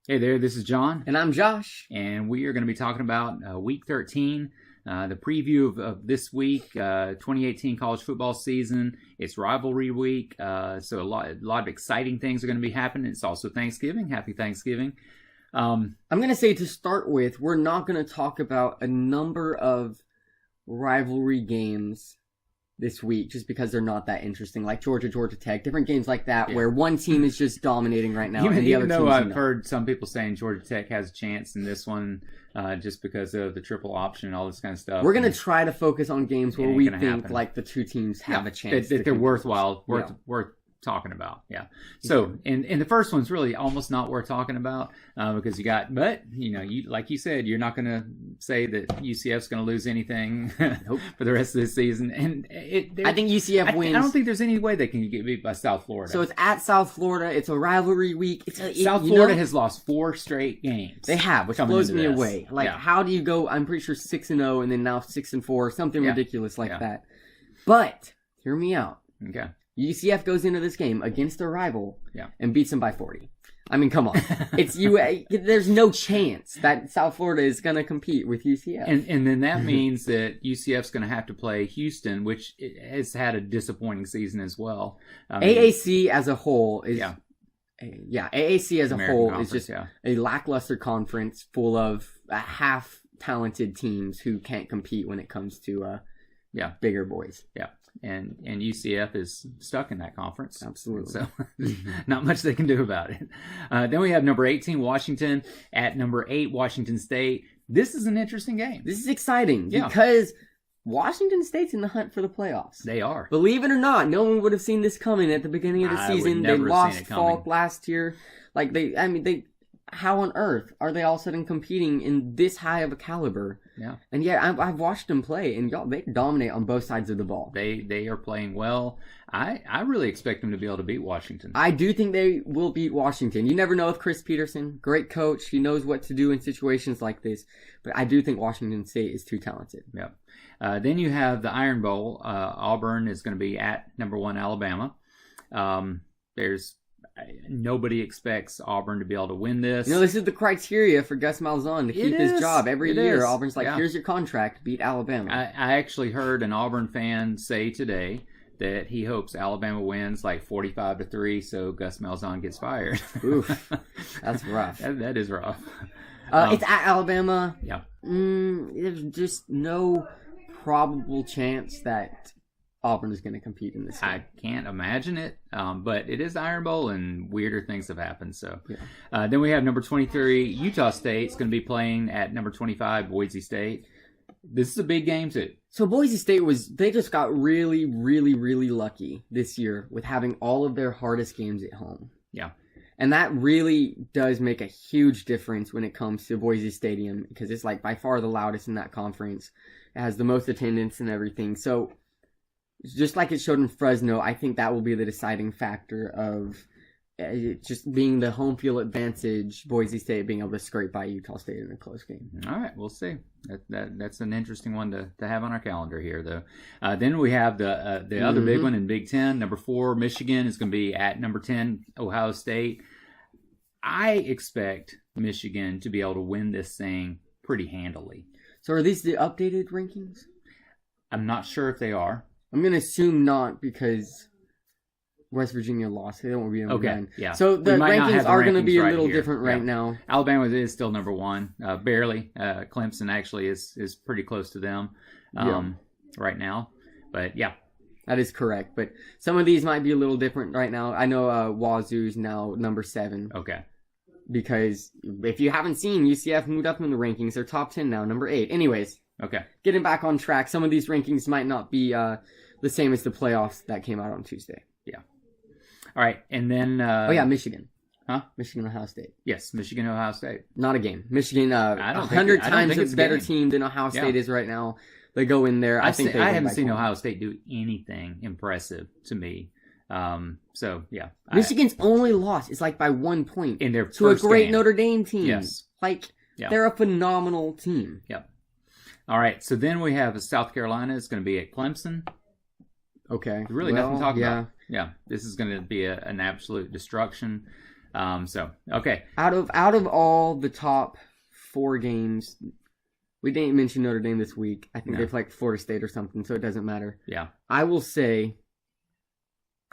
Hey there, this is John. And I'm Josh. And we are going to be talking about Week 13, the preview of this week, 2018 college football season. It's Rivalry Week, so a lot of exciting things are going to be happening. It's also Thanksgiving. Happy Thanksgiving. I'm going to say to start with, we're not going to talk about a number of rivalry games this week just because they're not that interesting, like Georgia Tech, different games like that where one team is just dominating right now. Even though I've heard some people saying Georgia Tech has a chance in this one just because of the triple option and all this kind of stuff. We're going to try to focus on games where we think like the two teams have a chance. That they're worthwhile, worth talking about. Yeah. So, and the first one's really almost not worth talking about because like you said, you're not going to say that UCF's going to lose anything for the rest of this season. And I think UCF wins. I don't think there's any way they can get beat by South Florida. So it's at South Florida. It's a rivalry week. South Florida has lost 4 straight games. They have, which blows me away. Like, how do you go? I'm pretty sure 6-0 and then now 6-4, something ridiculous like that. But hear me out. Okay. UCF goes into this game against a rival and beats them by 40. I mean, come on. It's UA. There's no chance that South Florida is going to compete with UCF. And then that means that UCF's going to have to play Houston, which has had a disappointing season as well. AAC as a whole is... AAC as a whole is just a lackluster conference full of half-talented teams who can't compete when it comes to bigger boys. Yeah. And UCF is stuck in that conference. Absolutely. So not much they can do about it. Then we have number 18, Washington, at number 8, Washington State. This is an interesting game. This is exciting because Washington State's in the hunt for the playoffs. They are. Believe it or not, no one would have seen this coming at the beginning of the season. They lost Falk last year. How on earth are they all of a sudden competing in this high of a caliber? Yeah. And I've watched them play, and they dominate on both sides of the ball. They are playing well. I really expect them to be able to beat Washington. I do think they will beat Washington. You never know with Chris Peterson. Great coach. He knows what to do in situations like this. But I do think Washington State is too talented. Yeah. Then you have the Iron Bowl. Auburn is going to be at number 1 Alabama. Nobody expects Auburn to be able to win this. This is the criteria for Gus Malzahn to keep his job every year. Auburn's like, here's your contract, beat Alabama. I actually heard an Auburn fan say today that he hopes Alabama wins like 45-3, so Gus Malzahn gets fired. Oof, that's rough. That is rough. It's at Alabama. Yeah. There's just no probable chance that Auburn is going to compete in this game. I can't imagine it, but it is Iron Bowl, and weirder things have happened. So, then we have number 23, Utah State's going to be playing at number 25, Boise State. This is a big game too. So Boise State they just got really, really, really lucky this year with having all of their hardest games at home. Yeah. And that really does make a huge difference when it comes to Boise Stadium because it's like by far the loudest in that conference. It has the most attendance and everything. So just like it showed in Fresno, I think that will be the deciding factor of just being the home field advantage, Boise State being able to scrape by Utah State in a close game. All right, we'll see. That's an interesting one to have on our calendar here, though. Then we have the other big one in Big Ten. Number 4, Michigan is going to be at number 10, Ohio State. I expect Michigan to be able to win this thing pretty handily. So are these the updated rankings? I'm not sure if they are. I'm going to assume not because West Virginia lost. They don't be able to win. Yeah. So the rankings are going to be a little different right now. Alabama is still number 1, barely. Clemson actually is pretty close to them right now. But yeah. That is correct. But some of these might be a little different right now. I know Wazoo's now number 7. Okay. Because if you haven't seen, UCF moved up in the rankings. They're top 10 now, number 8. Anyways. Okay. Getting back on track, some of these rankings might not be the same as the playoffs that came out on Tuesday. Yeah. All right, and then... Michigan. Huh? Michigan, Ohio State. Yes, Michigan, Ohio State. Not a game. Michigan, 100 times a better team than Ohio State is right now. They go in there. I haven't seen Ohio State do anything impressive to me. So, yeah. Michigan's only loss is like by 1 point. In their to a great game. Notre Dame team. Yes. They're a phenomenal team. Yep. All right, so then we have South Carolina is going to be at Clemson. Okay. Really nothing to talk about. Yeah, this is going to be an absolute destruction. So okay, Out of all the top 4 games, we didn't mention Notre Dame this week. I think they play like Florida State or something, so it doesn't matter. yeah. I will say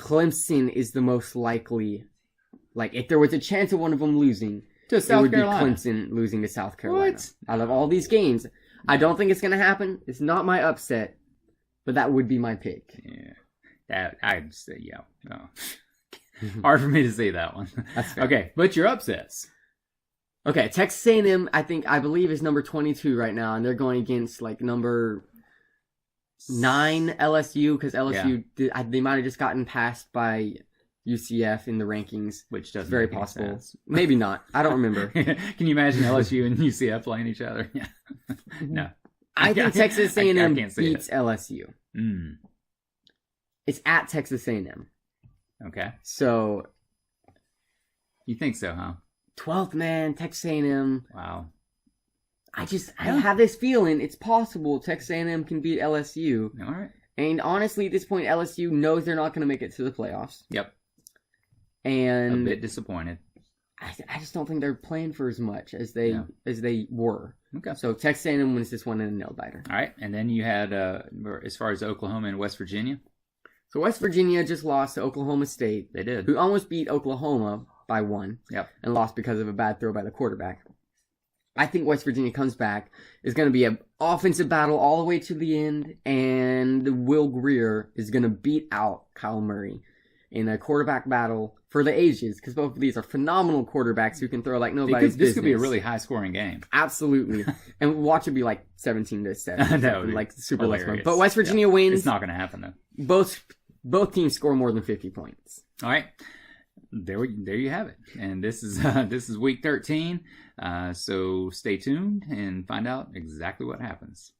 Clemson is the most likely. Like, if there was a chance of one of them losing, To it South would Carolina. be Clemson losing to South Carolina. What? Out of all these games, I don't think it's going to happen. It's not my upset, but that would be my pick. Yeah, that I'd say yeah. No. Hard for me to say that one. That's fair. Okay, but your upsets. Okay, Texas A&M, I believe, is number 22 right now, and they're going against, like, number 9 LSU, because LSU, they might have just gotten passed by UCF in the rankings. Which doesn't Very make any possible. sense. Maybe not. I don't remember. Can you imagine LSU and UCF playing each other? Yeah. No. I think Texas A&M can't see beats LSU. Mm. It's at Texas A&M. Okay. So, You think so, huh? 12th man, Texas A&M. Wow. I have this feeling it's possible Texas A&M can beat LSU. All right. And honestly, at this point, LSU knows they're not going to make it to the playoffs. Yep. And A bit disappointed. I just don't think they're playing for as much as they were. Okay. So Texas A&M wins this one in a nail biter. All right. And then you had, as far as Oklahoma and West Virginia. So West Virginia just lost to Oklahoma State, They did. who almost beat Oklahoma by 1. Yep. And lost because of a bad throw by the quarterback. I think West Virginia comes back. It's going to be an offensive battle all the way to the end, and Will Grier is going to beat out Kyle Murray in a quarterback battle for the ages, because both of these are phenomenal quarterbacks who can throw like nobody's business. This could be a really high-scoring game. Absolutely. And watch it be like 17-7. That would be like super less fun. hilarious. But West Virginia wins. It's not going to happen, though. Both teams score more than 50 points. All right. There you have it. And this is week 13. So stay tuned and find out exactly what happens.